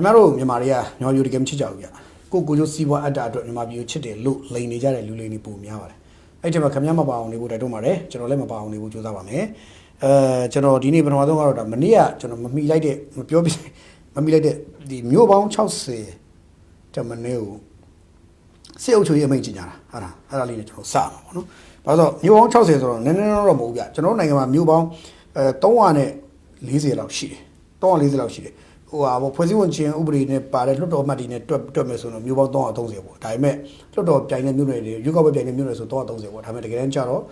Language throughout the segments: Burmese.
Camaro, Maria, no, you became Chijaga. Go see what at that, you might be chitty, look, lay Niger, Lulini Boom Yava. I tell a Kamyama bound, would I do my General bound, would you have General Dini Benado, Mania, General me like it, Mammy like the new bound Chelsea, Terminal. Say to your major, I'll leave it to Sam. But you won't Chelsea or no move, General Nagama, new bound, don't want it, lazy love she. Don't lazy love she. Our position Ubri ne pare lot Marine Tomeson, you want don't those what I met lot of China Munity, you go with China Munity, don't those what I met again Charo,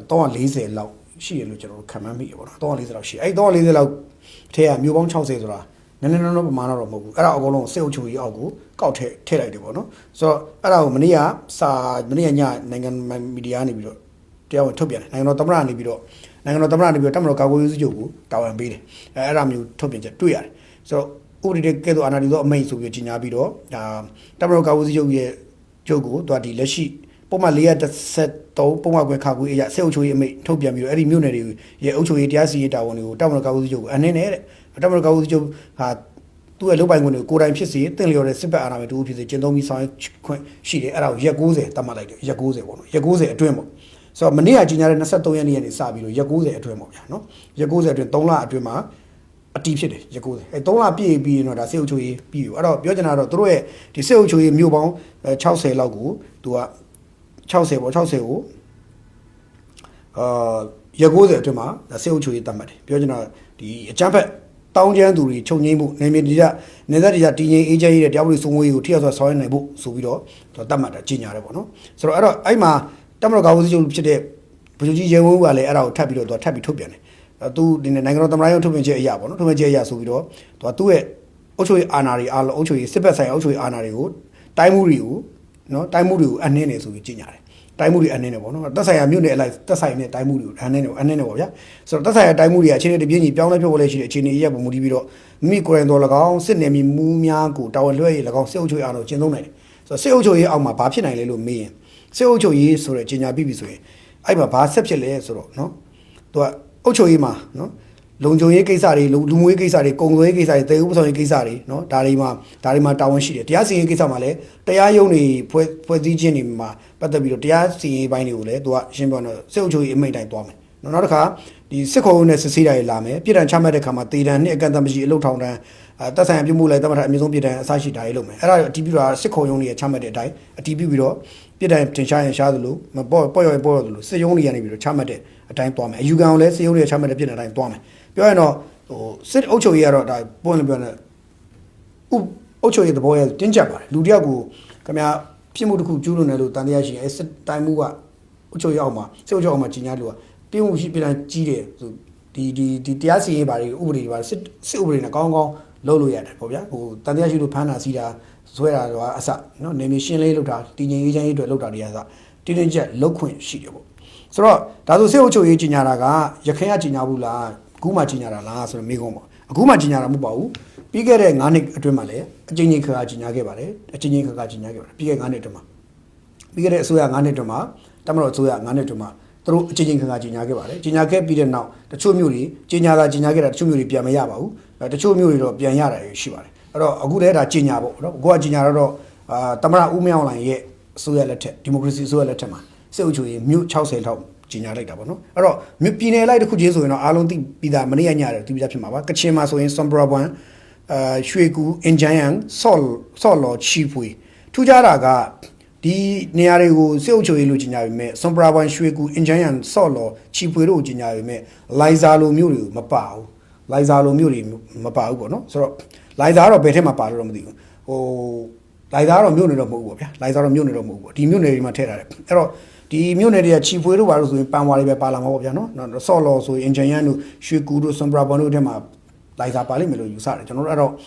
don't lazy love she literal come me or don't lazy love she. I don't lazy love tear, you won't Chelsea or no manner of move. I will sell to you, go tell it. So, allow Mania, Sa Mania, Nangan Mediani, Tell Tobian, I know Tamrani Bido. I know Tamrani, Tamroka will use you, Tower and Beat. Aram you Tobian, 2 years. So, Uri get to another main to Virginia Bido, Tamroka was Jogi, Jogo, Dwadi Leshi, Pomalia that set to Poma Kagu, Selcho, Tobian, every immunity, ye Ocho Yasi, Tamroka was you, and then Tamroka was you had 2 look by when you go and see, tell your recipe and I do the Gendomi sign, she around Yaguze, Tamalak, Yaguze, a tremor. So, Mania General Nasatoyani and Sabino, Yaguze, a tremor, no? Yaguze, a Tonla, a tremor. A deep city, Yakuza. A dollar PAB, no, that's still to you. I don't know, through it, the sale to you, Mubon, Chelsea logo, to a Chelsea or Chelsea, Yakuza to ma, the sale to you, Tamati. Piojana, the jumper, down Janduri, Chonimu, namely that, neither is a teenage AJ, the devil is only you tears or soil in a book, so we do, to Tamata, Gina. So I'm a Tamaka, you Puji, I'll tap it or tap it to tu di nangro tamrayo tu meje ya bono tu meje ya so bi do to tu ye ochoi anari all ochoi sipet sai ochoi anari ko tai mu ri ko no tai mu ri ko anne ne so bi ji nya de tai mu ri anne ne bono tat sai ya myut ne alai tat sai ne tai mu ri ko anne ne bo bya so tat sai ya tai mu ri ya chine de piin ji pyaung le phyo le shi de chine ye bo mu di bi do mi ko ren do la kaung sit ne mi mu mya ko taw lwe ye la kaung sit ochoi ano chin thong nai de so sit ochoi ye aw ma ba phit nai le lo me yin sit ochoi ye so de jinya bi bi so yin ai ba set phit le so do no to Ochoima, no? Lonjoy Kisari, Lumui Kisari, Congo Kisari, the Uson Kisari, no? Darima Town Sheet, Tiasi Kisamale, Tayoni, Poesiginima, but the Tiasi by Nule, Dua Shimbono, Sojo in Maydine Dome. No, not a car, the Seco necessary lame, Piran Chamada Kamatida, Negandamaji, Lotown, that's I'm Mula, Amazon Pita, Sashi Dialome. Era Tibura, Seco only a Chamada die, a Tiburo, Pita Tinchan and Shadulu, my boy, say only any Chamade. A time to me. You can only see only a chamber of time to me. You know, sit Ocho Yero, Bonabana Ocho the boy, Tinjaba, Ludiago, come out, Pimuku, Juno, Taniashi, a set time Mua, Ocho Yama, Sojo Machinadua, Pimu Shipina Gide, the Tiasi by Uri was silver in a Congo, Lolo yet, who Taniashi to Panasida, Swear Asa, no, name is Shinley Luta, Teenage to Luta the other, Teenage Loquin Shido. So, that was also a Jinaraga, Yakaya Jinabula, Guma Jinara, so Migomo. Guma Jinara Mubau, bigger than Nanik Dremale, a Jinika Jinagabare, a Jinika Jinagaba, bigger Ganetuma. Bigger than Suya Ganetuma, Tamaro Suya Ganetuma, through Jinika Jinagabare, Jinaka beaten now, the Chumuri, Jinara Jinaga, Chumuri Piamayabau, the Chumuri of Pianyara, Shiva. A good head at Jinabo, Goa Jinaro, Tamara Umialan, ye, Suya Democracy Suya Letema. So you mute Chelsea help Gina like that, no? Or Mupine like the Kujizo, I don't think be that many to be that Mava, Kachima so in some Braban, Shueku, Enjayang, Solo, Chipui. Tujaraga, the Nearego, Socho Ilugina me, some Braban, Shueku, Enjayang, Solo, Chipuru Gina me, Lizalo Muri, Mapao, Lizalo Muri, Mapao, no? So Lizaro better Maparo, oh, Lizaro Munit of Mogo, Lizaro Munit of Mogo, the Munity Matera. The immunity chief will was in Pamwali Palamo, no, solo so in Jayanu, Shukuru, some Brabano Dema, Liza Palimelo, you saw it, no,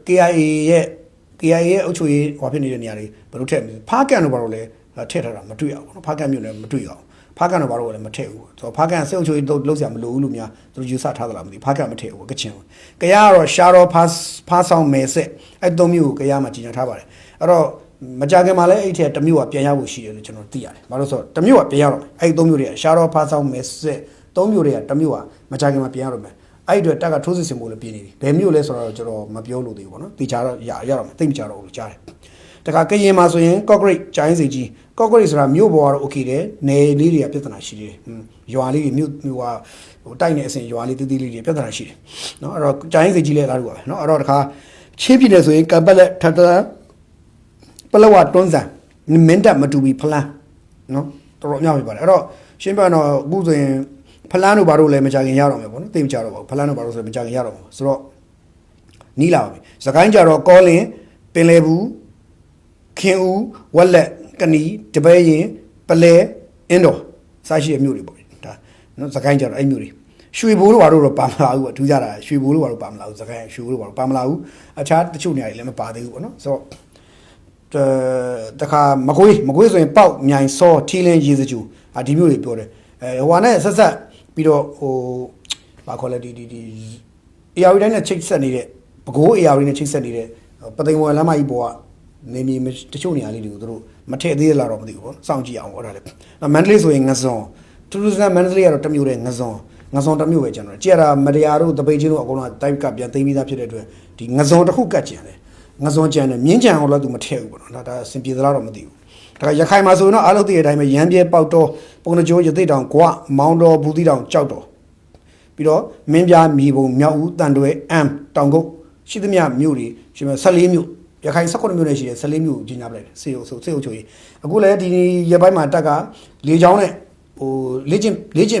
KIA, Ochui, Opinion, but tell me, Pakan Barole, a tether, material, Pakan material, Pakan Barole, material. So Pakan sells you those Lumia, through you sat Hadalam, the Pakan material, Kachin. Kayaro, Sharo, pass on me say, I don't you, Kayama Tabare. Majagamale ate at the Mua Piayabushi, the general theatre. But also, the Mua Piano, I don't you, Sharo pass on me say, don't you at the Mua, Majagama Piano, အဲ့အတွက်တက်ကထိုးစစ်ဆင်ဖို့လည်းပြင်းနေပြီဘယ်မျိုးလဲဆိုတော့ကျွန်တော်မပြောလို့သေးဘူးပေါ့နော်တေချာတော့ရတော့သိမကြတော့ဘူးကြားတယ်တခါကရင်မှာဆိုရင် concrete ဂျိုင်းစီကြီး concrete ဆိုတာမြို့ပေါ်ကတော့ okay တယ်နယ်လေးတွေကပြဿနာရှိတယ်ရွာလေးတွေမြို့ဟိုတိုက်နေအစဉ်ရွာလေးတီးတီးလေးတွေပြဿနာရှိတယ်နော်အဲ့တော့ဂျိုင်းစီကြီးလည်းလာလို့ပါပဲနော်အဲ့တော့တခါချင်းပြည်နယ်ဆိုရင်ကပတ်လက်ထပ်ပလဝတွန်းစံမင်းတပ်မတူပြီးဖလန်းနော်တော်တော်များပြီပါတယ်အဲ့တော့ရှင်းပြတော့အခုဆိုရင်ဖလန်းတို့ဘာလို့လဲမကြခင်ရတော့မယ်ပေါ့နော်သိမကြတော့ပါဘူးဖလန်းတို့ဘာလို့ဆိုမကြခင်ရတော့မှာဆိုတော့နီးလာပါပြီစကိုင်းကြတော့ကောလင်းပင်လယ်ဘူးခင်ဦးဝက်လက်ကနီတပည့်ရင်ပလဲအင်းတော်စားရှိတဲ့မြို့တွေပေါ့ဒါနော်စကိုင်းကြတော့အဲ့မြို့တွေရွှေဘိုးတို့ဘာလို့တော့ပါမလာဘူးပေါ့ထူးကြတာရွှေဘိုးတို့ဘာလို့ပါမလာဘူးစကိုင်းရွှေဘိုးတို့ဘာလို့ပါမလာဘူးအခြားတချို့နေရာတွေလည်းမပါသေးဘူးပေါ့နော်ဆိုတော့တခါမကွေးဆိုရင်ပေါက်မြိုင်စောထီလင်းရေစကြူဒီမျိုးတွေပြောတယ်ဟိုနဲ့ဆက်ပြီးတော့ဟိုဘာခေါ်လဲဒီအေယာရီတိုင်းနဲ့ချိတ်ဆက်နေတဲ့ဘကိုးအေယာရီနဲ့ချိတ်ဆက်နေတဲ့ပသိမ်ဝယ်လမ်းမကြီးပေါ်ကနေမြေတချို့နေရာလေးတွေကိုသူတို့မထည့်သေးလားတော့မသိဘူးပေါ့စောင့်ကြည့်အောင်ဟောတာလေမန္တလေးဆိုရင်ငစွန်ထူးထူးဆန်းမန္တလေးကတော့တမျိုးတဲ့ငစွန်တမျိုးပဲကျန်တော့ကြည့်ရတာမတရားတို့တပိတ်ချင်းတို့အကုန်လုံးတိုက်ကပြန်သိမ်းပြီးသားဖြစ်တဲ့အတွက်ဒီငစွန်တစ်ခုကတ်ကျန်တယ်ငစွန်ကျန်တယ်မြင်းကြံအောင်လို့သူမထည့်ဘူးပေါ့နော်ဒါအစင်ပြေသလားတော့မသိဘူးဒါရခိုင်မှာဆိုရင်တော့အားလုံးသိတဲ့အတိုင်းပဲရမ်းပြဲပေါက်တော့ပုံနှကျိုးရသိတောင်ကွမောင်းတော်ဘူးသီးတောင်ကြောက်တော်ပြီးတော့မင်းပြားမြေပုံမြောက်ဦးတန်တွဲအမ်တောင်ကုတ်ရှိသမျှမြို့တွေရှင်14မြို့ရခိုင်16မြို့နဲ့ရှိတယ်14မြို့ကြီးညာပလိုက်တယ်စေအုပ်ချိုးကြီးအခုလည်းဒီရက်ပိုင်းမှာတက်ကလေချောင်းနဲ့ဟိုလေ့ကျင့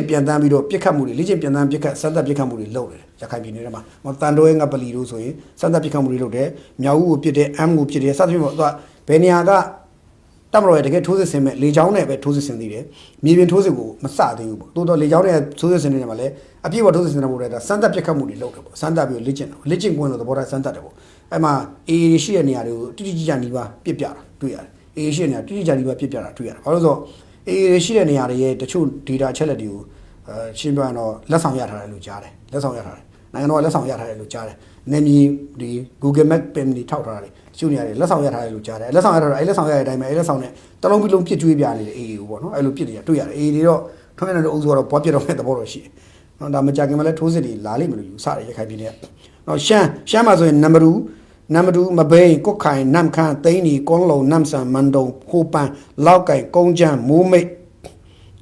်ပြန်တန်းပြီးတော့ပြစ်ခတ်မှုတွေလေ့ကျင့်ပြန်တန်းပြစ်ခတ်စမ်းသပ်ပြစ်ခတ်မှုတွေလုပ်တယ်ရခိုင်ပြည်နယ်ထဲမှာတန်တွဲငပလီတို့ဆိုရင်စမ်းသပ်ပြစ်ခတ်မှုတွေလုပ်တယ်မြောက်ဦးကိုပြစ်တယ်အမ်ကိုပြစ်တယ်စသဖြင့်ပေါ့သူကဘယ်နေရာကတမတော်ရဲ့တကယ်ထိုးစစ်ဆင်မဲ့လေချောင်းနဲ့ပဲထိုးစစ်ဆင်သေးတယ်မြေပြင်ထိုးစစ်ကိုမစသေးဘူးပေါ့တိုးတော့လေချောင်းနဲ့ထိုးစစ်ဆင်နေကြမှာလဲအပြည့်အဝထိုးစစ်ဆင်နေဖို့လည်းဒါစမ်းသပ်ပြစ်ခတ်မှုတွေလုပ်တယ်ပေါ့စမ်းသပ်ပြီးလေ့ကျင့်ကွင်းလို့သဘောထားစမ်းသပ်တယ်ပေါ့အဲ့မှာအေးရှိတဲ့နေရာတွေကိုတိတိကျကျနီးပါးပြစ်ပြတာတွေ့ရတယ်အေးရှိတဲ့နေရာတိတိကျနီးပါးပြစ်ပြတာတွေ့ရတယ်ဘာလို့ဆိုအေးရှိတဲ့နေရာတွေရဲ့တချို့ data အချက်လက်တွေကိုရှင်းပြရင်တော့လက်ဆောင်ရထားတယ်လို့ကြားတယ်လက်ဆောင်ရထားတယ်နိုင်ငံတော်ကလက်ဆောင်ရထားတယ်လို့ကြားတယ်နေမြေဒီ Google Map ပင်တွေထောက်ထားတယ်တချို့နေရာတွေလက်ဆောင်ရထားတယ်လို့ကြားတယ်လက်ဆောင်ရထားတယ်အဲ့လက်ဆောင်ရတဲ့အတိုင်းပဲအဲ့လက်ဆောင်နဲ့တလုံးပြီးလုံးပြစ်ကျွေးပြနေတယ်အေးကိုပေါ့နော်အဲ့လိုပြစ်နေရတွေ့ရတယ်အေးတွေတော့ထွန်းရတဲ့အုပ်စုကတော့ဘွားပြစ်တော့တဲ့သဘောတော့ရှိတယ်နော်ဒါမကြခင်မှာလဲထိုးစစ်တွေလာလိမ့်မလို့ယူစတယ်ရခိုင်ပြည်နယ်နော်ရှမ်းမှာဆိုရင်နံပါတ်2မဘိန်းကုတ်ခိုင်နမ်ခမ်းသိန်းနီကွန်းလုံနမ်ဆန်မန်တုံဟိုပန်လောက်ကိုင်ကုန်းချမ်းမိုးမိတ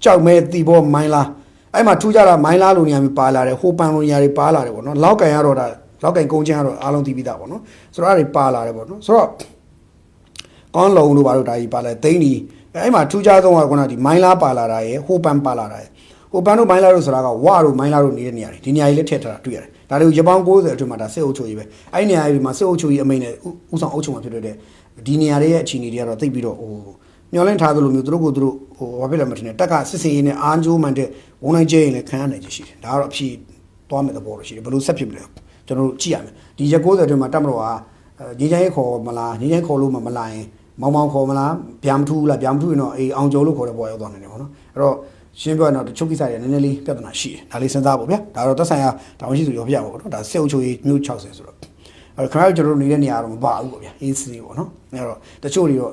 ်ကြောက်မဲတီဘောမိုင်းလားအဲ့မှာထူးကြတာမိုင်းလားလိုနေရာမျိုးပါလာတယ်ဟိုပန်လိုနေရာတွေပါလာတယ်ပေါ့နော်လောက်ကိုင်ကတော့ဒါလောက်ကင်ကုန်းချမ်းကတော့အားလုံးသိပြီးသားပေါ့နော်ဆိုတော့အဲ့ဒီပါလာတယ်ပေါ့နော်ဆိုတော့ကောင်းလုံတို့ဘာလို့ဒါကြီးပါလာသိန်းဒီအဲ့မှာထူးခြားဆုံးကခုနဒီမိုင်းလားပါလာတာရယ်ဟိုပန်ပါလာတာရယ်ဟိုပန်တို့မိုင်းလားတို့ဆိုတာကဝတို့မိုင်းလားတို့နေတဲ့နေရာတွေဒီနေရာကြီးလည်းထည့်ထားတာတွေ့ရတယ်ဒါတွေကိုရပောင်း90အတွင်းမှာဒါစစ်အုပ်ချုပ်ရေးပဲအဲ့နေရာတွေမှာစစ်အုပ်ချုပ်ရေးအမိန့်နဲ့ဥဆောင်အုပ်ချုပ်မှာဖြစ်တဲ့ဒီနေရာတွေရဲ့အခြေအနေတွေကတော့သိပြီးတော့ဟိုမျောလင့်ထားသလိုမျိုးသူတို့ကိုသူတို့ဟိုဘာဖြစ်လဲမထင်နဲ့တက်ကစစ်စင်ရေးနဲ့အားကြိုးမှန်တဲ့ဝန်နိုင်ကျရင်လည်းခံရနိုင်ချင်ရှိတယ်ဒါကတော့အဖြစ်သွားမယ်သဘောတော့ရှိတယ်ဘယ်လိုဆက်ဖြစ်မလဲကျွန်တော်တို့ကြည့်ရမယ်ဒီရက်90အတွင်းမှာတက်မတော်ကညီချိုင်းခေါ်မလားညီချိုင်းခေါ်လို့မလာရင်မောင်ခေါ်မလားဗျာမထူးလားဗျာမထူးရင်တော့အေးအောင်ကျော်လို့ခေါ်တဲ့ပေါ်ရောက်သွားနိုင်တယ်ပေါ့နော်အဲ့တော့ရှင်းပြောရင်တော့တချို့ကိစ္စတွေနည်းနည်းလေးပြဿနာရှိတယ်ဒါလေးစဉ်းစားဖို့ဗျာဒါတော့သက်ဆိုင်ရာတာဝန်ရှိသူရောပြပါပေါ့နော်ဒါစစ်အုပ်ချုပ်ရေးမျိုး60ဆိုတော့အဲ့တော့ခင်ဗျားတို့ကျွန်တော်တို့နေတဲ့နေရာတော့မပါဘူးပေါ့ဗျာ AC ပေါ့နော်အဲ့တော့တချို့တွေတော့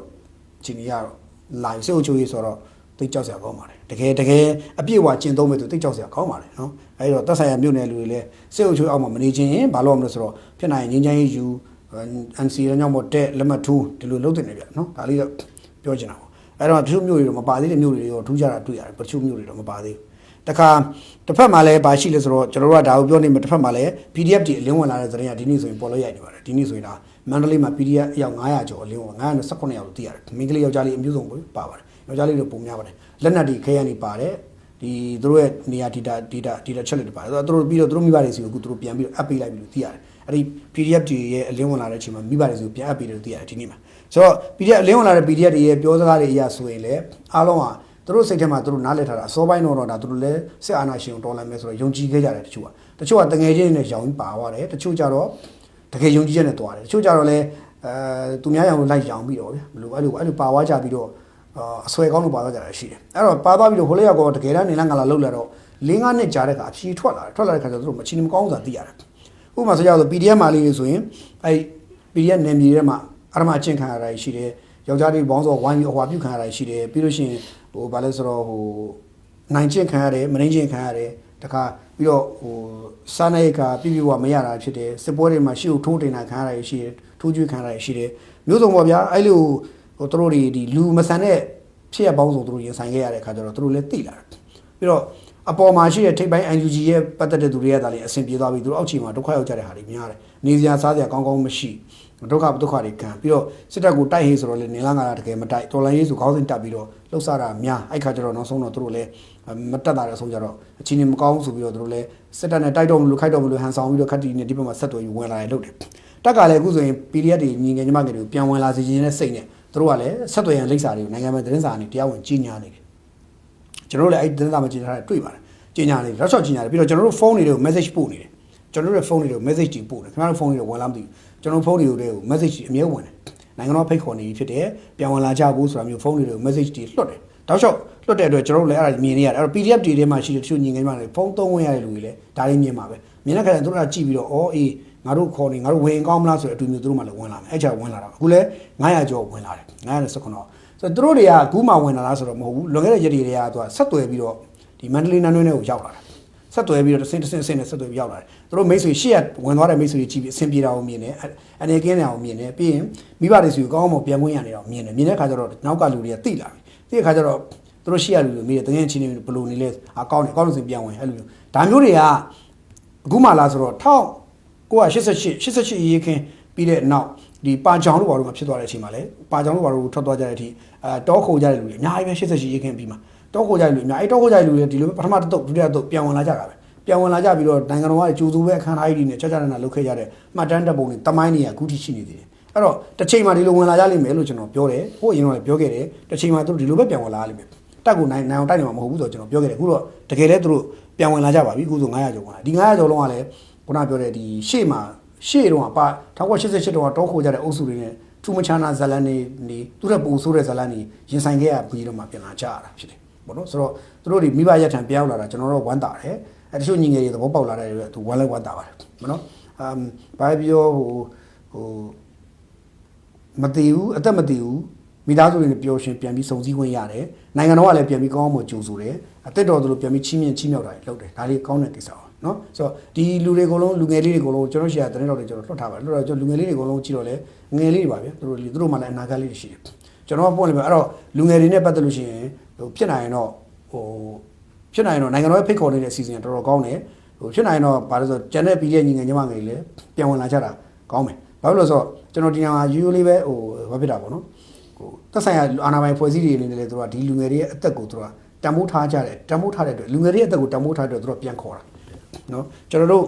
ဂျီနီကတော့ live စစ်အုပ်ချုပ်ရေးဆိုတော့သိကြောက်စရာကောင်းပါတယ်တကယ်အပြည့်အဝကျင့်သုံးမဲ့သူသိကြောက်စရာကောင်းပါတယ်နော်အဲ့တော့သက်ဆိုင်ရာမြို့နယ်လူတွေလည်းစစ်အုပ်ချုပ်အောက်မှာမနေချင်းဘာလို့မလို့ဆိုတော့ဖြစ်နိုင်ငင်းချမ်းရေးယူ NC ရညောင်းမတက်လက်မှတ်ထိုးဒီလိုလုပ်တင်နေဗျနော်ဒါလေးတော့ပြောချင်တာပေါ့အဲ့တော့တချို့မြို့တွေတော့မပါသေးတဲ့မြို့တွေရောထူးခြားတာတွေ့ရတယ်တချို့မြို့တွေတော့မပါသေးဘူးတခါတစ်ဖက်မှာလည်းဘာရှိလဲဆိုတော့ကျွန်တော်တို့ကဒါကိုပြောနေမှာတစ်ဖက်မှာလည်း PDF တွေအလင်းဝင်လာတဲ့သတင်းကဒီနေ့ဆိုရင်ပေါ်လို့ရိုက်နေပါတယ်ဒီနေ့ဆိုရင်ဒါမန္တလေးမှာ PDF အယောက်900ကျော်အလင်းဝင်918ယောက်လို့သိရတယ်မိန်းကလေးယောက်ျားလေးအမျိုးစုံပါပါတယ်ယောက်ျားလေးတို့ပုံများပါတယ်လက်နက်တွေခဲရန်တွေပါတယ်ဒီသူတို့ရဲ့နေရာ data ချက်လက်တွေပါတယ်သူတို့ပြီးတော့သူတို့မိဘတွေစီကိုအခုသူတို့ပြန်ပြီးတော့ up ပေးလိုက်ပြီလို့သိရတယ်အဲ့ဒီ PDF တွေရဲ့အလင်းဝင်လာတဲ့အချိန်မှာမိဘတွေစီကိုပြန် up ပေးတယ်လို့သိရတယ်ဒီနေ့မှာဆိုတော့ PDF အလင်းဝင်လာတဲ့ PDF တွေရဲ့ပြောစကားတွေအရဆိုရင်လည်းအားလုံးကသူတို့စိတ်ထဲမှာသူတို့နားလည်ထားတာအစောပိုင်းတော့ဒါသူတို့လည်းစစ်အာဏာရှင်ကိုတော်လှန်မယ်ဆိုတော့ယုံကြည်ခဲ့ကြတယ်တချို့ကတငယ်ချင်းနဲ့ရောင်ပါသွားတယ်တချို့ကြတော့တကယ်ယုံကြည်ချက်နဲ့တွားတယ်တချို့ကြတော့လည်းသူများရောင်လို့လိုက်ရောင်ပြီးတော့ဗျဘယ်လိုအဲ့လိုပါသွားကြပြီးတော့အဆွဲကောင်းလို့ပါသွားကြတာရှိတယ်အဲ့တော့ပါသွားပြီးတော့ဟိုလေးရောက်တော့တကယ်တမ်းနေလန်းငါလာလောက်လာတော့4-5နှစ်ကြာတဲ့အခါအဖြေထွက်လာတဲ့ခါကျတော့သူတို့မချီမကောင်းဆိုတာသိရတယ်ဥပမာဆိုကြတော့ PDF မာလေးတွေဆိုရင်အဲ့ PDF နယ်မြေထဲမှာအရမအချင်းခံရတာရှိတယ်ယောက်ျားတွေဘောင်းစောဝိုင်းပြီးအဟွာပြုတ်ခံရတာရှိတယ်ပြီးလို့ရှိရင်ဟိုဘာလဲဆိုတော့ဟိုနိုင်ချင်းခံရတယ်မနိုင်ချင်းခံရတယ် တခါပြီးတော့စားနေကပြပြဝမရတာဖြစ်တယ်စစ်ပွဲတွေမှာရှေ့ကိုထိုးတင်တာခံရတာရှိတယ်ထိုးကျွေးခံရတာရှိတယ်မျိုးစုံပေါ့ဗျာအဲ့လိုသူတို့တွေဒီလူမဆန်တဲ့ဖြစ်ရပေါင်းစုံသူတို့ရင်ဆိုင်ခဲ့ရတဲ့အခါကျတော့သူတို့လည်းသိလာတယ်ပြီးတော့အပေါ်မှာရှိတဲ့ထိပ်ပိုင်း NUG ရဲ့ပတ်သက်တဲ့သူတွေကဒါလည်းအဆင်ပြေသွားပြီသူတို့အောက်ခြေမှာဒုက္ခရောက်ကြတဲ့ဟာတွေများတယ်နေစရာစားစရာကောင်းကောင်းမရှိဒုက္ခတွေခံပြီးတော့စစ်တပ်ကိုတိုက်ဟေးဆိုတော့လေနေလာငါတာတကယ်မတိုက်တော်လိုင်းရေးဆိုခေါင်းစဉ်တက်ပြီးတော့လှုပ်ရှားတာများအဲ့ခါကျတော့နောက်ဆုံးတော့သူတို့လည်းမတက်တာတဲ့အဆုံးကြတော့အချင်းချင်းမကောင်းဆိုပြီးတော့သူတို့လည်းစစ်တပ်နဲ့တိုက်တော့မလို့ခိုက်တော့မလို့ဟန်ဆောင်ပြီးတော့ခက်တီနဲ့ဒီဘက်မှာဆက်သွယ်ပြီးဝင်လာတယ်လို့တယ်တက်ကလည်းအခုဆိုရင် PDF တွေညီငယ်ညီမငယ်တွေကိုပြန်ဝင်လာစေခြင်းနဲ့စိတ်နဲ့သူတို့ကလည်းဆက်သွယ်ရန်လိပ်စာတွေကိုနိုင်ငံမှာသတင်းစာတွေတရားဝင်ကြီးညာနေတယ်ကျွန်တော်တို့လည်းအဲ့သတင်းစာမှာကြီးညာထားတယ်တွေ့ပါတယ်ကြီးညာနေတယ်တော့ကြီးညာတယ်ပြီးတော့ကျွန်တော်တို့ဖုန်းတွေကို message ပို့နေတယ်ကျွန်တော်တို့ရဲ့ဖုန်းတွေကို message တွေပို့တယ်ခင်ဗျားတို့ဖုန်းတွေကိုဝင်လာမသိဘူးကျွန်တော်ဖုန်းတွေကို message တွေအမြဲဝင်တယ်နိုင်ငံတော်ဖိတ်ခေါ်နေပြီဖြစ်တယ်ပြန်ဝင်လာကြဖို့ဆိုတာမျိုးဖုန်းတွေကို message တွေလွှတ်တယ်တောက်လျှောက်လွှတ်တဲ့အတွက်ကျွန်တော်တို့လည်းအဲ့ဒါမြင်နေရတယ်အဲ့တော့ PDF တွေထဲမှာရှိတဲ့တချို့ညီငယ်ညီမတွေဖုန်းသုံးဝင်ရတဲ့လူတွေလည်းဒါလေးမြင်ပါပဲမြင်တဲ့ခါကျရင်တို့ကကြည့်ပြီးတော့အော်အေးငါတို့ခေါ်နေငါတို့ဝင်ကောင်းမလားဆိုတဲ့အတူမျိုးတို့မှလည်းဝင်လာမယ်အဲ့ချာဝင်လာတာအခုလည်း900ကျော်ဝင်လာတယ်919ဆိုတော့သူတို့တွေကအခုမှဝင်လာလားဆိုတော့မဟုတ်ဘူးလွန်ခဲ့တဲ့ရက်တွေကသူကဆက်သွယ်ပြီးတော့ဒီမန္တလေးနန်းတွင်းထဲကိုရောက်လာတယ်ဆက်သွယ်ပြီးတော့တစ်ဆင့်နဲ့ဆက်သွယ်ပြီးရောက်လာတယ်သူတို့မိတ်ဆွေရှေ့ကဝင်သွားတဲ့မိတ်ဆွေတွေကြည့်ပြီးအဆင်ပြေတာကိုမြင်တယ်အနေကင်းတာကိုမြင်တယ်ပြီးရင်မိဘတွေစီကိုကောင်းအောင်ပြန်ဝင်ရနေတာကိုမြင်တယ်မြင်တဲ့ခါကျတော့နောက်ကလူတွေကသိလာပြီသိတဲ့ခါကျတော့သူတို့ရှေ့ကလူတွေမိတယ်တကယ်ချင်းနေဘယ်လိုနေလဲအကောင်းတယ်အကောင်းလို့ဆိုပြန်ဝင်အဲ့လိုဒါမျိုးတွေကအခုမှလာဆိုတော့1988ရေးခင်းပြီးတဲ့နောက်ဒီပါချောင်းတို့ဘာလို့မဖြစ်သွားတဲ့အချိန်မှာလဲပါချောင်းတို့ဘာလို့ထွက်သွားကြတဲ့အထိတောခိုကြတဲ့လူတွေအများကြီးပဲ88ရေးခင်းပြီးမှာတောခိုကြတဲ့လူအများအဲ့တောခိုကြတဲ့လူတွေဒီလိုပထမတစ်တုပ်ဒုတိယတုပ်ပြန်ဝင်လာကြတာပဲပြန်ဝင်လာကြပြီးတော့နိုင်ငံတော်ကကြိုးစိုးပဲအခမ်းအနားကြီးတွေနဲ့ကြာနာလုပ်ခဲ့ကြတဲ့မှတ်တမ်းတပ်ပုံတွေတမိုင်းတွေကအခုထိရှိနေသေးတယ်အဲ့တော့တစ်ချိန်မှာဒီလိုဝင်လာကြလိမ့်မယ်လို့ကျွန်တော်ပြောတယ်ဟိုအရင်ကလည်းပြောခဲ့တယ်တစ်ချိန်မှာသူတို့ဒီလိုပဲပြန်ဝင်လာလိမ့်မယ်တက်ကိုနိုင်အောင်တိုက်နေမှာမဟုတ်ဘူးဆိုတော့ကျွန်တော်ပြောခဲ့တယ်အခုတော့တကယ်လဲသူတို့ပြန်ဝင်လာကြပါပြီအခုဆို900ကျော်ဝင်လာဒီ900ကျော်လုံးကလည်းခုနပြောတဲ့ဒီရှေ့တုန်းကပါ1988တုန်းကတောခိုကြတဲ့အုပ်စုတွေနဲ့ထူးမချာနာဇလန်နေသူတို့ပုံဆိုးတဲ့ဇလန်နေရင်ဆိုင်ခဲ့ရပြီးတော့မှပြန်လာကြရတာဖြစ်တယ်ပေါ့နော်ဆိုတော့သူတို့ဒီမိဘရက်ထံပြောင်းလာတာကျွန်တော်တို့ဝမ်းသာတယ်အဲတချို့ညီငယ်တွေသဘောပေါက်လာတဲ့တွေသူဝမ်းလဲဝမ်းသာပါတယ်မနော်ဘာပြောဟိုမတည်ဘူးအသက်မတည်ဘူးမိသားစုတွေနဲ့ပျော်ရွှင်ပြန်ပြီးစုံစည်းခွင့်ရတယ်နိုင်ငံတော်ကလည်းပြန်ပြီးကောင်းအောင်ကြိုးဆိုတယ်အသက်တော်သူတို့ပြန်ပြီးချီးမြှောက်တာလုပ်တယ်ဒါလေးကောင်းတဲ့ကိစ္စပါနော်ဆိုတော့ဒီလူတွေအကုန်လုံးလူငယ်လေးတွေအကုန်လုံးကျွန်တော်ရှာတဲ့တော်တွေကျွန်တော်လွှတ်ထားပါတယ်လွှတ်တော့ကျွန်တော်လူငယ်လေးတွေအကုန်လုံးကြည့်တော့လေငယ်လေးတွေပါဗျာသူတို့မှလည်းအနာဂတ်လေးတွေရှိတယ်ကျွန်တော်ကပွင့်လိုက်ပြီအဲ့တော့လူငယ်တွေနဲ့ပတ်သက်လို့ရှိရင်ဟိုဖြစ်နိုင်ရင်တော့နိုင်ငံတော်ရဲ့ဖိတ်ခေါ်နေတဲ့အစီအစဉ်ကတော်တော်ကောင်းတယ်ဟိုဖြစ်နိုင်ရင်တော့ဘာလို့ဆိုကျန်တဲ့ပြည်ရဲ့ညီငယ်ညီမငယ်လေးပြန်ဝင်လာကြတာကောင်းမယ်ဘာလို့လဲဆိုတော့ကျွန်တော်ဒီညမှာရိုးရိုးလေးပဲဟိုဘာဖြစ်တာပေါ့နော်ဟိုသက်ဆိုင်ရာအာဏာပိုင်ဖွဲ့စည်းတွေအနေနဲ့လည်းသူတို့ကဒီလူငယ်တွေရဲ့အသက်ကိုသူတို့ကတံမိုးထားကြတယ်တံမိုးထားတဲ့အတွက်လူငယ်တွေရဲ့အသက်ကိုတံမိုးထားတဲ့အတွက်သူတို့ပြန်ခေါ်တာနော်ကျွန်တော်တို့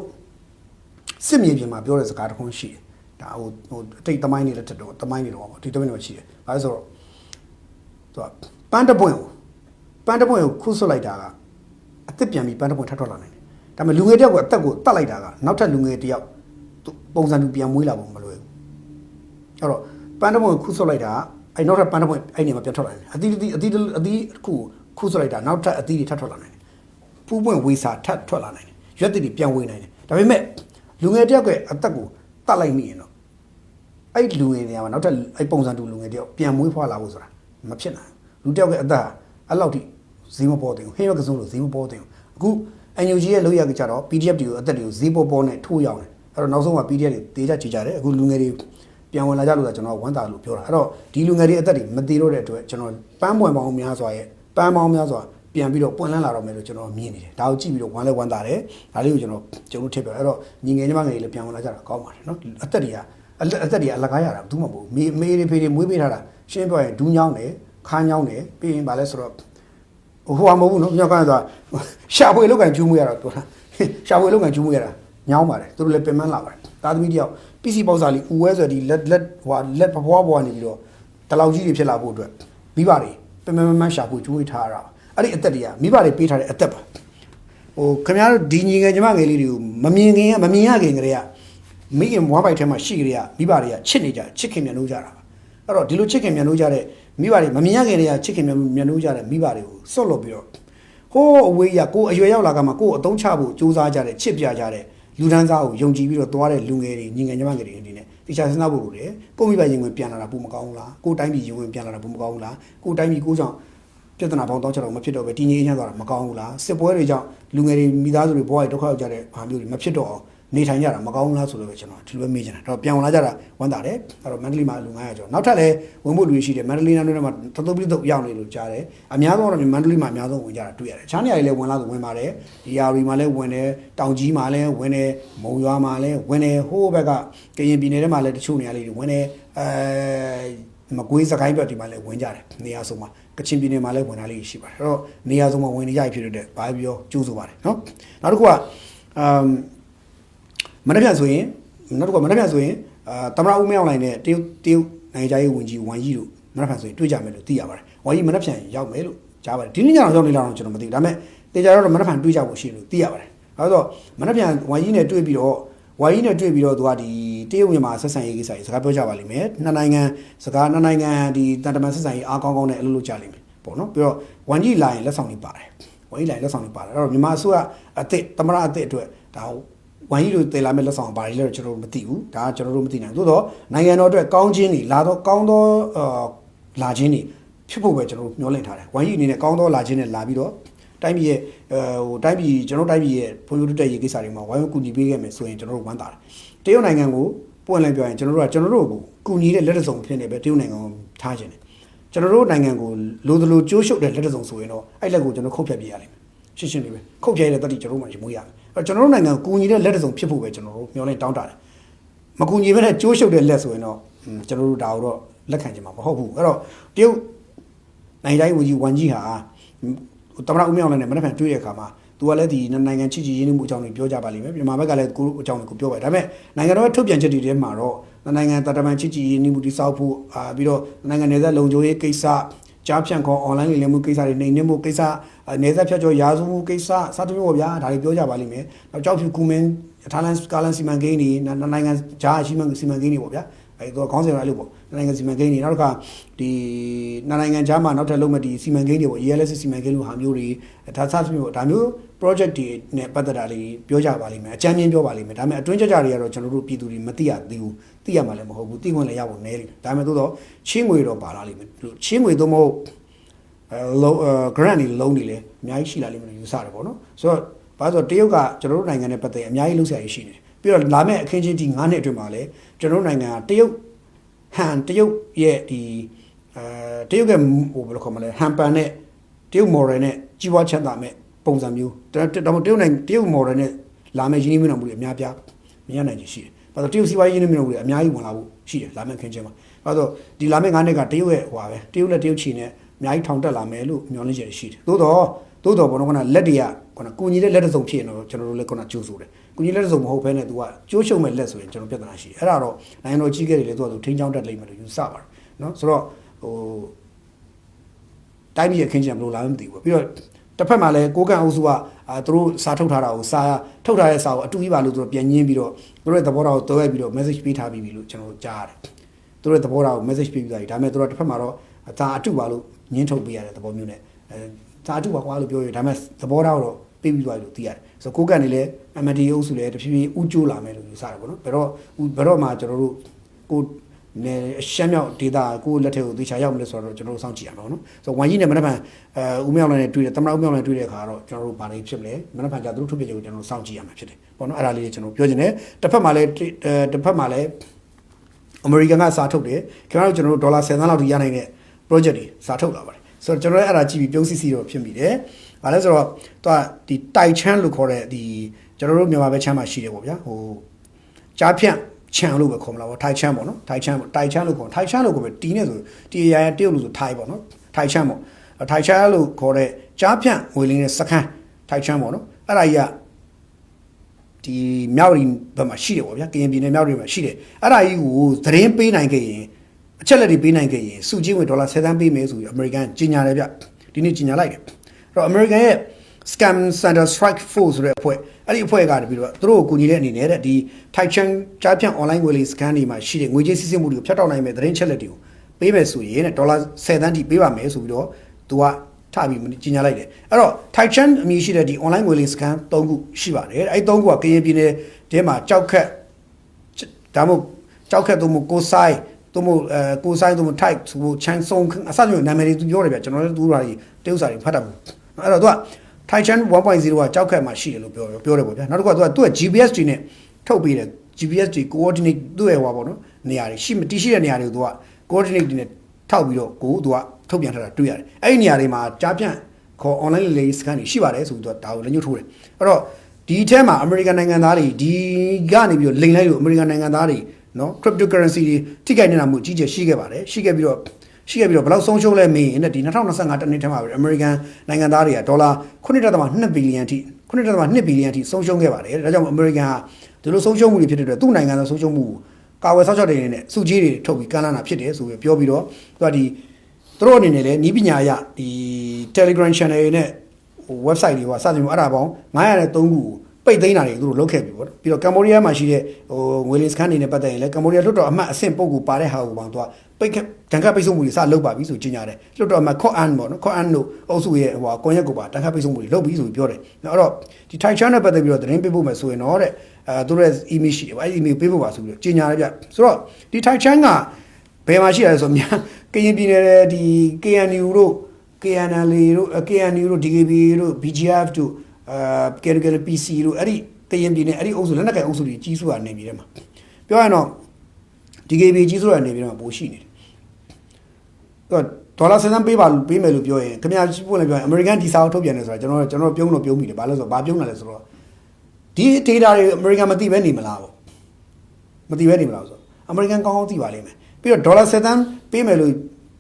စစ်မြေပြင်မှာပြောတဲ့စကားတစ်ခုရှိတယ်ဒါဟိုအတိတ်သမိုင်းတွေလက်ထက်တော့သမိုင်းတွေတော့ပေါ့ဒီသမိုင်းတွေရှိတယ်ဘာလို့ဆိုတော့သူကပန်းတပွင့်ကိုခုဆွတ်လိုက်တာကအသက်ပြန်ပြီးပန်းတပွင့်ထပ်ထွက်လာနိုင်တယ်ဒါပေမဲ့လူငယ်တယောက်ကအသက်ကိုတတ်လိုက်တာကနောက်ထပ်လူငယ်တယောက်ပုံစံတူပြန်မွေးလာဖို့မလွယ်ဘူးအဲ့တော့ပန်းတပွင့်ကိုခုဆွတ်လိုက်တာအဲ့နောက်ထပ်ပန်းတပွင့်အဲ့နေမှာပြန်ထွက်လာတယ်အသီးခုဆွတ်လိုက်တာနောက်ထပ်အသီးတွေထပ်ထွက်လာနိုင်တယ်ပူးပွင့်ဝေစာထပ်ထွက်လာနိုင်တယ်ရွက်တွေပြန်ဝေနိုင်တယ်ဒါပေမဲ့လူငယ်တယောက်ရဲ့အသက်ကိုတတ်လိုက်မိရင်တော့အဲ့လူငယ်နေရာမှာနောက်ထပ်အဲ့ပုံစံတူလူငယ်တယောက်ပြန်မွေးဖွားလာဖို့ဆိုတာမဖြစ်နိုင်ဘူးလူတယောက်ရဲ့အသက်အဲ့လောက်ထိဈေးမပေါ်တင်ဘူးဟင်းရွက်ကစုံလို့ဈေးမပေါ်တင်ဘူးအခု NUG ရဲ့လောက်ရကြတော့ PDF တွေကိုအသက်တွေကိုဈေးပေါ်နဲ့ထိုးရောက်နေအဲ့တော့နောက်ဆုံးမှာ PDF တွေတေးကြကြတယ်အခုလူငယ်တွေပြန်ဝင်လာကြလို့ဆိုကျွန်တော်ဝမ်းသာလို့ပြောတာအဲ့တော့ဒီလူငယ်တွေအသက်တွေမသေးတော့တဲ့အတွက်ကျွန်တော်ပန်းပွင့်ပေါင်းများစွာပြန်ပြီးတော့ပွင့်လန်းလာတော့မယ်လို့ကျွန်တော်မြင်နေတယ်ဒါကိုကြည့်ပြီးတော့ဝမ်းလဲဝမ်းသာတယ်ဒါလေးကိုကျွန်တော်ထည့်ပြအဲ့တော့ညီငယ်ညီမငယ်တွေလည်းပြန်ဝင်လာကြတာကောင်းပါတယ်နော်အသက်တွေကအလကားရတာဘူးမှမဟုတ်မေးတွေဖေးတွေမွေးပေးထားတာရှင်းပြောရင်ဒူးညောင်းတယ်ခါးညောင်းတယ်ပြီးရင်ဗာလဲဆိုတော့ဟိုမဟုတ်ဘူးနော်ညောင်းကနေသွားရှာဖွေလောက်ကန်ကျူးမွေးရတော့တော်ရှာဖွေလောက်ကန်ကျူးမွေးရတာညောင်းပါတယ်သူတို့လည်းပင်ပန်းလာပါတယ်သားသမီးတယောက် PC ပေါက်စာလေးဦးဝဲဆိုဒီလက်ဖွားနေပြီးတော့တလောက်ကြီးတွေဖြစ်လာဖို့အတွက်မိဘတွေပင်ပန်းရှာဖွေကျူးဝေးထားတာအဲ့ဒီအသက်တွေကမိဘတွေပေးထားတဲ့အသက်ပါဟိုခင်ဗျားတို့ဒီညီငယ်ညီမငယ်လေးတွေကိုမမြင်ရခင်ကလေးကမိခင်ဘွားပိုက်ထဲမှာရှိကြရမိဘတွေကချစ်နေကြချစ်ခင်မြန်လို့ကြတာပါအဲ့တော့ဒီလိုချစ်ခင်မြန်လို့ကြတဲ့မိဘတွေမမြင်ရခင်တွေကချစ်ခင်မြန်လို့ကြတဲ့မိဘတွေကိုစွတ်လို့ပြီးတော့ဟိုးအဝေးရကိုအရွယ်ရောက်လာကမှကိုအတုံးချဖို့စူးစမ်းကြတဲ့ချစ်ပြကြတဲ့လူဒန်းစားကိုယုံကြည်ပြီးတော့သွားတဲ့လူငယ်တွေညီငယ်ညီမငယ်တွေအနေနဲ့တခြားစဉ်းစားဖို့လိုတယ်ကိုမိဘရင်ဝင်ပြန်လာတာပုံမကောင်းဘူးလားကိုတိုင်းပြည်ရင်ဝင်ပြန်လာတာပုံမကောင်းဘူးလားကိုတိုင်းပြည်ကိုကြောင့် ပြဿနာပေါင်းတောင်းချက်တော့မဖြစ်တော့ပဲတည်ငြိမ်ချမ်းသွားတာမကောင်းဘူးလားစစ်ပွဲတွေကြောင့်လူငယ်တွေမိသားစုတွေဘဝတွေဒုက္ခရောက်ကြတဲ့ဟာမျိုးတွေမဖြစ်တော့အောင်နေထိုင်ကြတာမကောင်းဘူးလားဆိုတော့ပဲကျွန်တော်ဒီလိုမေးချင်တာတော့ပြန်ဝင်လာကြတာဝမ်းသာတယ်အဲ့တော့မန္တလေးမှာလူ900ကျော်နောက်ထပ်လည်းဝင်ဖို့လူရှိတယ်မန္တလေးနားတွေမှာသတုပ်ပြီးတော့ရောက်နေလို့ကြားတယ်အများဆုံးတော့မန္တလေးမှာအများဆုံးဝင်ကြတာတွေ့ရတယ်ခြားနေရာတွေလည်းဝင်လာဆိုဝင်ပါတယ်ဒီယာရီမှာလည်းဝင်တယ်တောင်ကြီးမှာလည်းဝင်တယ်မုံရွာမှာလည်းဝင်တယ်ဟိုးဘက်ကကရင်ပြည်နယ်ထဲမှာလည်းတချို့နေရာလေးတွေဝင်တယ်မကွေးစကိုင်းဘက်ဒီမှာလည်းဝင်ကြတယ်နေရာဆုံးမှာကချင်ပြည်နယ်မှာလည်းဝင်လာလေးရှိပါတယ်အဲ့တော့နေရာဆုံးမှာဝင်နေကြဖြစ်တဲ့ဘာပြောကျိုးဆိုပါတယ်နော်နောက်တစ်ခုကမနေ့ပြန်ဆိုရင်နောက်တစ်ခုကမနေ့ပြန်ဆိုရင်သမရဦးမင်းအောင်လှိုင်နဲ့တရုတ်နိုင်ငံခြားရေးဝန်ကြီးဝမ်ယီတို့မနေ့ပြန်ဆိုရင်တွေ့ကြမယ်လို့သိရပါတယ်ဝမ်ယီမနေ့ပြန်ရောက်မယ်လို့ကြားပါတယ်ဒီနေ့ညတော့ရောက်နေလားတော့ကျွန်တော်မသိဘူးဒါပေမဲ့တေချာတော့မနေ့ပြန်တွေ့ကြဖို့ရှိလို့သိရပါတယ်အဲတော့မနေ့ပြန်ဝမ်ယီနဲ့တွေ့ပြီးတော့သူကဒီတရုတ်မြန်မာဆက်ဆံရေးကိစ္စကြီးစကားပြောကြပါလိမ့်မယ်နှစ်နိုင်ငံဒီတန်တမန်ဆက်ဆံရေးအားကောင်းနဲ့အလုပ်လုပ်ကြလိမ့်မယ်ပေါ့နော်ပြီးတော့ဝမ်ယီလာရင်လက်ဆောင်တွေပါတယ်အဲ့တော့မြန်မာအစိုးရအသစ်သမရအသစ်အတွက်ဒါဝမ်ယီတို့တည်လာမဲ့လက်ဆောင်ပါတယ်လည်းကျွန်တော်တို့မသိဘူးဒါကျွန်တော်တို့မသိနိုင်ဘူးသို့တော့နိုင်ငံတော်အတွက်ကောင်းခြင်းတွေလာတော့ကောင်းသောလာခြင်းတွေဖြစ်ဖို့ပဲကျွန်တော်တို့မျှော်လင့်ထားတယ်ဝမ်ယီအနေနဲ့ကောင်းသောလာခြင်းနဲ့လာပြီးတော့တိုင်းပြည်ရဲ့တိုင်းပြည်ကျွန်တော်တိုင်းပြည်ရဲ့ဖွံ့ဖြိုးတိုးတက်ရေးကိစ္စတွေမှာဝိုင်းဝန်းကူညီပေးခဲ့မယ်ဆိုရင်ကျွန်တော်တို့ဝမ်းသာတယ်တရုတ်နိုင်ငံကိုပွင့်လင်းပြောရင်ကျွန်တော်တို့ကိုကူညီတဲ့လက်တစုံဖြစ်နေပဲတရုတ်နိုင်ငံကိုထားခြင်းတယ်ကျွန်တော်တို့နိုင်ငံကိုလိုသလိုကြိုးရှုပ်တဲ့လက်တစုံဆိုရင်တော့အဲ့လက်ကိုကျွန်တော်ခုတ်ဖြတ်ပြရလိမ့်မယ်ရှင်းလေးပဲခုတ်ဖြတ်ရတဲ့တတိကျွန်တော်တို့မှရမွေးရမယ်အဲ့ကျွန်တော်တို့နိုင်ငံကူညီတဲ့လက်တစုံဖြစ်ဖို့ပဲကျွန်တော်တို့မျှော်လင့်တောင်းတတယ်မကူညီဘဲနဲ့ကြိုးရှုပ်တဲ့လက်ဆိုရင်တော့ကျွန်တော်တို့ဒါတော့လက်ခံကြမှာမဟုတ်ဘူးအဲ့တော့တရုတ်နိုင်ငံတိုင်းဝန်ကြီးဝမ်ကြီးဟာသမရဦးမြောင်လည်းနဲ့မနေ့ကတွေ့တဲ့အခါမှာသူကလည်းဒီနိုင်ငံချစ်ကြည်ရင်းနှီးမှုအကြောင်းတွေပြောကြပါလိမ့်မယ်မြန်မာဘက်ကလည်းကိုအကြောင်းတွေကိုပြောပါတယ်ဒါပေမဲ့နိုင်ငံတော်ရဲ့ထုတ်ပြန်ချက်တွေထဲမှာတော့နိုင်ငံတမန်ချစ်ကြည်ရင်းနှီးမှုတိစောက်ဖို့ပြီးတော့နိုင်ငံနယ်စပ်လုံခြုံရေးကိစ္စကြားဖြန့်ခေါ် online လိမ်လည်မှုကိစ္စတွေနှိမ်နင်းမှုကိစ္စနယ်စပ်ဖြတ်ကျော်ရာဇဝမှုကိစ္စစသဖြင့်ပေါ့ဗျာဒါတွေပြောကြပါလိမ့်မယ်နောက်ကြောက်ဖြူကူမင်းထားလန်ကာလန်စီမံကိန်းတွေနိုင်ငံကြားရှိမှစီမံကိန်းတွေပေါ့ဗျာအဲဒီတော့ခေါင်းစဉ်ရလို့ပေါ့နိုင်ငံစီမံကိန်းတွေနောက်တစ်ခါဒီနိုင်ငံခြားမှာနောက်ထပ်လုပ်မဲ့ဒီစီမံကိန်းတွေပေါ့ ELS စီမံကိန်းလိုဟာမျိုးတွေဒါစသဖြင့်ပေါ့ဒါမျိုး project တွေနဲ့ပတ်သက်တာလေးပြောကြပါလိမ့်မယ်အကြမ်းမြင်ပြောပါလိမ့်မယ်ဒါပေမဲ့အတွင်းကြကြတွေကတော့ကျွန်တော်တို့ပြည်သူတွေမသိရသေးဘူးသိရမှာလည်းမဟုတ်ဘူးသိခွင့်လည်းရဖို့နည်းတယ်ဒါပေမဲ့သို့တော့ချင်းငွေတော့ပါလာလိမ့်မယ်ချင်းငွေတော့မဟုတ် grant တွေလုံးနေလေအများကြီးရှိလာလိမ့်မယ်ယူဆတယ်ပေါ့နော်ဆိုတော့ဘာလို့ဆိုတရုတ်ကကျွန်တော်တို့နိုင်ငံနဲ့ပတ်သက်အများကြီးလှုပ်ရှားရရှိနေတယ်ပြီးတော့လာမဲ့အခင်းချင်းဒီ9နှစ်အတွင်းမှာလည်းကျွန်တော်တို့နိုင်ငံကတရုတ်ရဲ့ဒီတရုတ်ကဟိုဘယ်လိုခေါ်မလဲဟန်ပန်နဲ့တရုတ် model နဲ့ကြီးပွားချမ်းသာမဲ့ပုံစံမျိုးဒါတရုတ် model နဲ့လာမဲ့ရင်းနှီးမြှုပ်နှံမှုတွေအများပြားမရနိုင်ချင်ရှိတယ်။ဘာလို့တရုတ်စီးပွားရေးရင်းနှီးမြှုပ်နှံမှုတွေအများကြီးဝင်လာဖို့ရှိတယ်လာမဲ့ခင်းချင်းမှာ။ဘာလို့ဒီလာမဲ့9နှစ်ကတရုတ်ရဲ့ဟိုပါပဲတရုတ်လက်တရုတ်ချီနဲ့အများကြီးထောင်တက်လာမယ်လို့မျှော်လင့်ချက်ရှိတယ်။သို့တော့ဘောတော့ကလက်တွေကကူညီတဲ့လက်တစုံဖြစ်ရင်တော့ကျွန်တော်တို့လည်းကြိုးဆိုတယ်။ကူညီလက်တစုံမဟုတ်ဘဲနဲ့ तू ကကြိုးရှုံမဲ့လက်ဆိုရင်ကျွန်တော်ပြဿနာရှိတယ်။အဲ့ဒါတော့နိုင်ငံတော်ကြီးကတွေလည်း तू ကထိန်းချောင်းတက်လိမ့်မယ်လို့ယူဆပါတယ်။နော်ဆိုတော့ဟိုတိုင်းပြည်အခင်းချင်းဘယ်လိုလာမှမသိဘူးပြီးတော့တစ်ဖက်မှာလည်းကိုကန်အုပ်စုကသူတို့စာထုတ်ထားတာကိုစာထုတ်ထားတဲ့စာကိုအတူကြီးပါလို့သူတို့ပြန်ညင်းပြီးတော့သူတို့ရဲ့သဘောထားကိုတွဲပြီးတော့ message ပေးထားပြီးပြီလို့ကျွန်တော်ကြားရတယ်သူတို့ရဲ့သဘောထားကို message ပေးပြီးသားဒါပေမဲ့သူတို့တစ်ဖက်မှာတော့ဒါအတူပါလို့ညင်းထုတ်ပေးရတဲ့သဘောမျိုးနဲ့ဒါအတူပါကွာလို့ပြောရဒါပေမဲ့သဘောထားတော့ပေးပြီးသွားပြီလို့သိရတယ်ဆိုတော့ကိုကန်နေလည်း MD အုပ်စုလည်းတဖြည်းဖြည်းဥကျိုးလာမယ်လို့ယူဆတယ်ပေါ့နော်ဘယ်တော့မှကျွန်တော်တို့ကိုနေရှမ်းမြောက်ဒေတာကိုလက်ထက်ကိုသေချာရောက်မလဲဆိုတော့ကျွန်တော်တို့စောင့်ကြည့်ရမှာပေါ့နော်ဆိုတော့ဝမ်ကြီးနဲ့မနက်ဖြန်ဦးမြောက်လည်းတွေ့တယ်သမရဦးမြောက်လည်းတွေ့တဲ့အခါတော့ကျွန်တော်တို့ဗာလေးဖြစ်မလဲမနက်ဖြန်ကျသူတို့ထုတ်ပြချက်ကိုကျွန်တော်တို့စောင့်ကြည့်ရမှာဖြစ်တယ်ပေါ့နော်အဲ့ဒါလေးကျွန်တော်ပြောချင်တယ်တစ်ဖက်မှာလည်းအမေရိကန်ကစာထုတ်တယ်ခင်ဗျားတို့ကျွန်တော်တို့ဒေါ်လာ10သန်းလောက်ထိရနိုင်တဲ့ project တွေစာထုတ်လာပါတယ်ဆိုတော့ကျွန်တော်လည်းအဲ့ဒါကြည့်ပြီးပြုံးစီတော့ဖြစ်မိတယ်ဗာလဲဆိုတော့သူကဒီတိုက်ချမ်းလို့ခေါ်တဲ့ဒီကျွန်တော်တို့မြန်မာဘက်ချမ်းမှာရှိတယ်ပေါ့ဗျာဟိုကြားဖြန့်ချန်လို့ပဲခေါ်မလားပေါ့ထိုင်ချန်ပေါ့နော်ထိုင်ချန်လို့ခေါ်ထိုင်ချန်လို့ခေါ်ပဲတီးနေဆိုတီရရတရုတ်လို့ဆိုထိုင်ပေါ့နော်ထိုင်ချန်ပေါ့ထိုင်ချန်လို့ခေါ်တဲ့ကြားဖြန့်ငွေလင်းတဲ့စခန်းထိုင်ချန်ပေါ့နော်အဲ့ဒါကြီးကဒီမြောက်ရီဘက်မှာရှိတယ်ပေါ့ဗျာကရင်ပြည်နယ်မြောက်ရီမှာရှိတယ်အဲ့ဒါကြီးကိုသတင်းပေးနိုင်ခဲ့ရင်အချက်လက်တွေပေးနိုင်ခဲ့ရင်စုချင်းဝင်ဒေါ်လာ10သန်းပေးမယ်ဆိုပြီးအမေရိကန်ကြီးညာတယ်ဗျဒီနေ့ကြီးညာလိုက်တယ်အဲ့တော့အမေရိကန်ရဲ့ Scam Center Strike Force ဆိုတဲ့အဖွဲ့အဲ့ဒီအဖွဲ့ကတပြီးတော့သူတို့ကိုကူညီတဲ့အနေနဲ့ဒီ Taiwan ကြားဖြန့် online ငွေလိမ်စကန်တွေမှာရှိတဲ့ငွေကြေးစစ်ဆေးမှုတွေကိုဖျက်တောက်နိုင်မဲ့သတင်းချက်လက်တွေကိုပေးမယ်ဆိုရင်ဒေါ်လာ10သန်းထိပေးပါမယ်ဆိုပြီးတော့သူကထပြီးကြီးညာလိုက်တယ်အဲ့တော့ Taiwan အမည်ရှိတဲ့ဒီ online ငွေလိမ်စကန်3ခုရှိပါတယ်အဲ့3ခုကကရင်ပြည်နယ်ထဲမှာကြောက်ခက်ဒါမှမဟုတ်ကြောက်ခက်သို့မဟုတ်ကိုဆိုင် သို့မဟုတ်ကိုဆိုင်သို့မဟုတ် type ဆိုချန်ဆုံအစမျိုးနာမည်တွေသူပြောတယ်ဗျကျွန်တော်လည်းသူတို့တွေတရုပ်စာတွေဖတ်တတ်ဘူးအဲ့တော့သူက Taichan 1.0 ကကြောက်ခက်မှာရှိတယ်လို့ပြောတယ်ပေါ့ဗျာနောက်တစ်ခုကသူက GPS တွေနဲ့ထုတ်ပေးတယ် GPS တွေ coordinate သူ့ရဲ့ဟောပေါ့နော်နေရာတွေတရှိတဲ့နေရာတွေကိုသူက coordinate တွေနဲ့ထောက်ပြီးတော့သူကထုတ်ပြန်ထားတာတွေ့ရတယ်အဲ့ဒီနေရာတွေမှာကြားဖြန့်ခေါ် online လေးစကန်တွေရှိပါတယ်ဆိုပြီးတော့ဒါကိုလည်းညှို့ထိုးတယ်အဲ့တော့ဒီအထက်မှာ American နိုင်ငံသားတွေဒီကနေပြီးတော့လိန်လိုက်လို့ American နိုင်ငံသားတွေနော် cryptocurrency တွေထိခိုက်နေတာမှုအကြီးကျယ်ရှိခဲ့ပါတယ်ရှိခဲ့ပြီးတော့ဘယ်လောက်ဆုံးရှုံးလဲမေးရင်ဒီ2025တနှစ်ထဲမှာပဲ American နိုင်ငံသားတွေကဒေါ်လာ9.2 ဘီလီယံထိ9.2 ဘီလီယံထိဆုံးရှုံးခဲ့ပါတယ်ဒါကြောင့် American ဟာဒီလိုဆုံးရှုံးမှုတွေဖြစ်တဲ့အတွက်သူ့နိုင်ငံသားဆုံးရှုံးမှုကာဝယ်ဆောက်ရှောက်တဲ့အနေနဲ့စုကြီးတွေထုတ်ပြီးကမ်းလှမ်းတာဖြစ်တယ်ဆိုပြီးပြောပြီးတော့သူကသူတို့အနေနဲ့လည်းဤပညာအရဒီ Telegram channel တွေနဲ့ website တွေကစသဖြင့်အဲ့ဒါပေါင်း903ခုပိတ်သိမ်းတာတွေသူတို့လုပ်ခဲ့ပြီပေါ့ပြီးတော့ကမ္ဘောဒီးယားမှာရှိတဲ့ငွေလင်းစခန်းတွေနဲ့ပတ်သက်ရင်လည်းကမ္ဘောဒီးယားလွှတ်တော်အမတ်အဆင့်ပုဂ္ဂိုလ်ပါတဲ့ဟာကိုပေါင်းသူကပိတ်တန်ခတ်ပိတ်ဆို့မှုတွေစလုပ်ပါပြီဆိုကြီးညာတယ်လွှတ်တော်အမတ် Khor An ပေါ့နော် Khor An တို့အုပ်စုရဲ့ကွန်ရက်ကိုပါတန်ခတ်ပိတ်ဆို့မှုတွေလုပ်ပြီးဆိုပြီးပြောတယ်အဲ့တော့ဒီ Taichan နဲ့ပတ်သက်ပြီးတော့သတင်းပေးဖို့မယ်ဆိုရင်တော့တဲ့သူတို့ရဲ့ email ရှိတယ်အဲ့ဒီ email ပေးဖို့ပါဆိုပြီးတော့ကြီးညာတယ်ဗျဆိုတော့ဒီ Taichan ကဘယ်မှာရှိရလဲဆိုတော့များကရင်ပြည်နယ်ဒီ KNU တို့ KNLA တို့ KNU တို့ DKB တို့ BGF တို့KRL PC တို့အဲ့ဒီတရင်ပြည်နယ်အဲ့ဒီအုပ်စုလက်နက်ကိုင်အုပ်စုတွေကြီးစုကနေပြည်ထဲမှာပြောရရင်တော့ DKB ကြီးစုကနေပြည်ထဲမှာပိုရှိနေတယ်ဒေါ်လာစံပေးမယ်လို့ပြောရင်ခင်ဗျာပို့လည်းပြောရင် American ဒီစာအုပ်ထုတ်ပြန်တယ်ဆိုတာကျွန်တော်ပြုံးမိတယ်ဘာလို့ဆိုတော့ဘာပြုံးလာလဲဆိုတော့ဒီ data တွေ American မသိဘဲနေမလားပေါ့မသိဘဲနေမလားဆိုတော့ American ကောင်းကောင်းသိပါလိမ့်မယ်ပြီးတော့ဒေါ်လာ7သန်းပေးမယ်လို့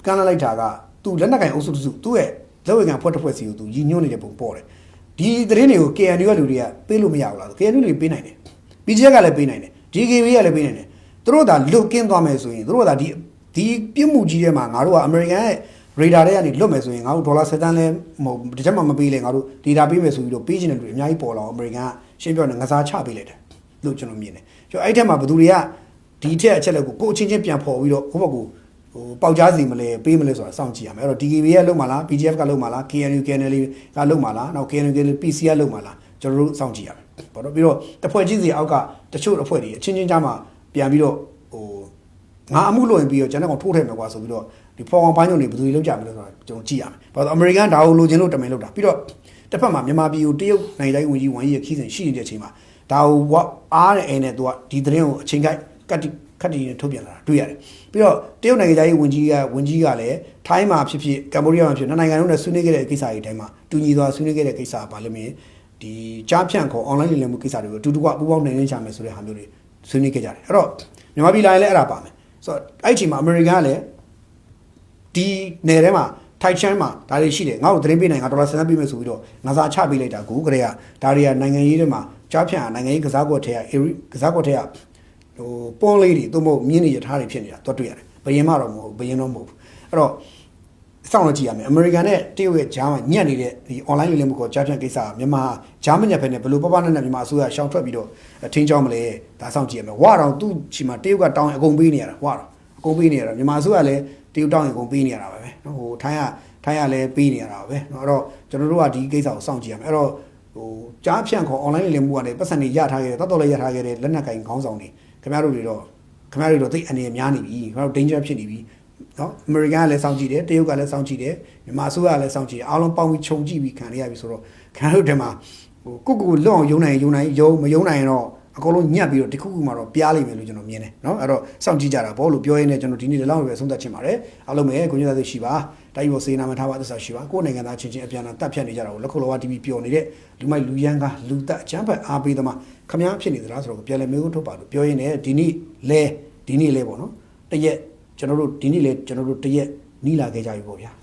ကမ်းလှမ်းလိုက်တာကသူလက်နက်ကိုင်အုပ်စုသူ့ရဲ့လက်ဝဲကံဖွဲ့တစ်ဖွဲ့စီကိုသူညီညွတ်နေတဲ့ပုံပေါ်တယ်ဒီသတင်းတွေကို KNU ကလူတွေကပေးလို့မရဘူးလား KNU တွေပေးနိုင်တယ် BGF ကလည်းပေးနိုင်တယ် DKB ကလည်းပေးနိုင်တယ်သူတို့ဒါလွတ်ကင်းသွားမယ်ဆိုရင်သူတို့ကဒါဒီပြစ်မှုကြီးထဲမှာငါတို့က American ရဲ့ radar တွေကနေလွတ်မယ်ဆိုရင်ငါတို့ဒေါ်လာ7သန်းလဲမဟုတ်ဒီချက်မှမပေးလဲငါတို့ data ပေးမယ်ဆိုပြီးတော့ပေးချင်တဲ့လူတွေအများကြီးပေါ်လာအောင် American ကရှင်းပြောနေငစားချပေးလိုက်တယ်လို့ကျွန်တော်မြင်တယ်အဲ့ထက်မှာဘယ်သူတွေကဒီထက်အချက်လက်ကိုအချင်းချင်းပြန်ဖော်ပြီးတော့ဘုဘကူပေါက်ကြားစီမလဲပေးမလဲဆိုတာစောင့်ကြည့်ရမယ်အဲ့တော့ DKB ကလုံမှာလား BGF ကလုံမှာလား KNU KNL ကလုံမှာလားနောက် KNU PC ကလုံမှာလားကျွန်တော်တို့စောင့်ကြည့်ရမယ်ပေါ့နော်ပြီးတော့တစ်ဖွဲ့ချင်းစီအောက်ကတချို့အဖွဲ့တွေအချင်းချင်းကြားမှာပြန်ပြီးတော့ငါအမှုလုပ်ရင်ပြီးတော့ကျွန်တော်ထိုးထည့်မယ်ကွာဆိုပြီးတော့ဒီဖော်ကောင်ပိုင်းညုံတွေဘယ်သူတွေလောက်ကြမလဲဆိုတာကျွန်တော်ကြည့်ရမယ်ဘာလို့ American ဒါကိုလိုချင်လို့တမင်လောက်တာပြီးတော့တစ်ဖက်မှာမြန်မာပြည်ကိုတရုတ်နိုင်ငံတိုင်းဝန်ကြီးဝန်ကြီးရဲ့ခီးစဉ်ရှိနေတဲ့အချိန်မှာဒါကိုအားနဲ့အဲနဲ့သူကဒီသတင်းကိုအချိန်ခတ်တီနဲ့ထုတ်ပြန်လာတာတွေ့ရတယ်ပြီးတော့တရုတ်နိုင်ငံသားဝန်ကြီးကလည်းထိုင်းမှာဖြစ်ဖြစ်ကမ္ဘောဒီးယားမှာဖြစ်နိုင်ငံလုံးနဲ့ဆွေးနွေးခဲ့တဲ့ကိစ္စတွေအတိုင်းမှာတူညီသွားဆွေးနွေးခဲ့တဲ့ကိစ္စကဘာလို့မင်းဒီကြားဖြန့်ခေါ် online လိမ်လည်မှုကိစ္စတွေကိုအတူတူကပူးပေါင်းနိုင်နေချမယ်ဆိုတဲ့ဟာမျိုးတွေဆွေးနွေးခဲ့ကြတယ်အဲ့တော့မြန်မာပြည်လာရင်လည်းအဲ့ဒါပါမယ်ဆိုတော့အဲ့ဒီမှာအမေရိကန်ကလည်းဒီနယ်ထဲမှာ Taichan မှာဒါတွေရှိတယ်ငါ့ကိုသတင်းပေးနိုင်ငါဒေါ်လာ7ပေးမယ်ဆိုပြီးတော့ငါစာချပေးလိုက်တာကိုကလေးကဒါတွေကနိုင်ငံရေးတွေမှာကြားဖြန့်နိုင်ငံရေးကစားကွက်ထဲကစားကွက်ထဲကပွန်လေးတွေသို့မဟုတ်မြင်းတွေရထားတွေဖြစ်နေတာတော့တွေ့ရတယ်ဘယင်မတော့မဟုတ်ဘယင်တော့မဟုတ်အဲ့တော့စောင့်လို့ကြည့်ရမယ်အမေရိကန်နဲ့တရုတ်ရဲ့ဂျားမှာညက်နေတဲ့ဒီ online လိမ်လည်မှုကိုကြားဖြန့်ကိစ္စကမြန်မာဂျားမညက်ဖက်နဲ့ဘယ်လိုပပနဲ့မြန်မာအစိုးရရှောင်ထွက်ပြီးတော့ထင်းချောင်းမလဲဒါစောင့်ကြည့်ရမယ်ဝါတော့သူ့ချီမှာတရုတ်ကတောင်းရင်အကုန်ပေးနေရတာဝါတော့အကုန်ပေးနေရတာမြန်မာအစိုးရလည်းတရုတ်တောင်းရင်အကုန်ပေးနေရတာပဲနော်ဟိုထိုင်းကလည်းပေးနေရတာပဲနော်အဲ့တော့ကျွန်တော်တို့ကဒီကိစ္စကိုစောင့်ကြည့်ရမယ်အဲ့တော့ကြားဖြန့်ခေါ် online လိမ်လည်မှုကလည်းပတ်စံတွေရထားခဲ့တယ်တော်လည်းရထားခဲ့တယ်လက်နက်ကင်ခေါင်းဆောင်တွေခင်ဗျားတို့တွေတော့သိအနေများနေပြီခင်ဗျားတို့ danger ဖြစ်နေပြီနော်အမေရိကန်ကလည်းစောင့်ကြည့်တယ်တရုတ်ကလည်းစောင့်ကြည့်တယ်မြန်မာအစိုးရကလည်းစောင့်ကြည့်တယ်အားလုံးပေါင်းပြီးခြုံကြည့်ပြီးခံရပြီဆိုတော့ခင်ဗျားတို့တည်းမှာကိုလွတ်အောင်ယုံနိုင်မယုံနိုင်ရင်တော့အကုန်လုံးညက်ပြီးတော့တခုခုမှတော့ပြားလိမ့်မယ်လို့ကျွန်တော်မြင်တယ်နော်အဲ့တော့စောင့်ကြည့်ကြတာပေါ့လို့ပြောရင်းနဲ့ကျွန်တော်ဒီနေ့လည်းလောက်ပဲဆုံးသက်ချင်ပါတယ်အားလုံးပဲကိုညသားသိရှိပါတိုက်ပေါ်စေနာမထားပါသစ္စာရှိပါကိုယ်နိုင်ငံသားချင်းချင်းအပြန်အလှန်တပ်ဖြတ်နေကြတာကိုလက်ခုပ်လောက TV ပျော်နေတဲ့လူမိုက်လူရန်ကလူသက်အချမ်းဖက်အားပေးသမားခမားဖြစ်နေသလားဆိုတော့ပြန်လဲမေးခွန်းထုတ်ပါလို့ပြောရင်းနဲ့ဒီနေ့လဲပေါ့နော်တရက်ကျွန်တော်တို့ဒီနေ့လဲကျွန်တော်တို့တရက်နီးလာခဲ့ကြပြီပေါ့ဗျာ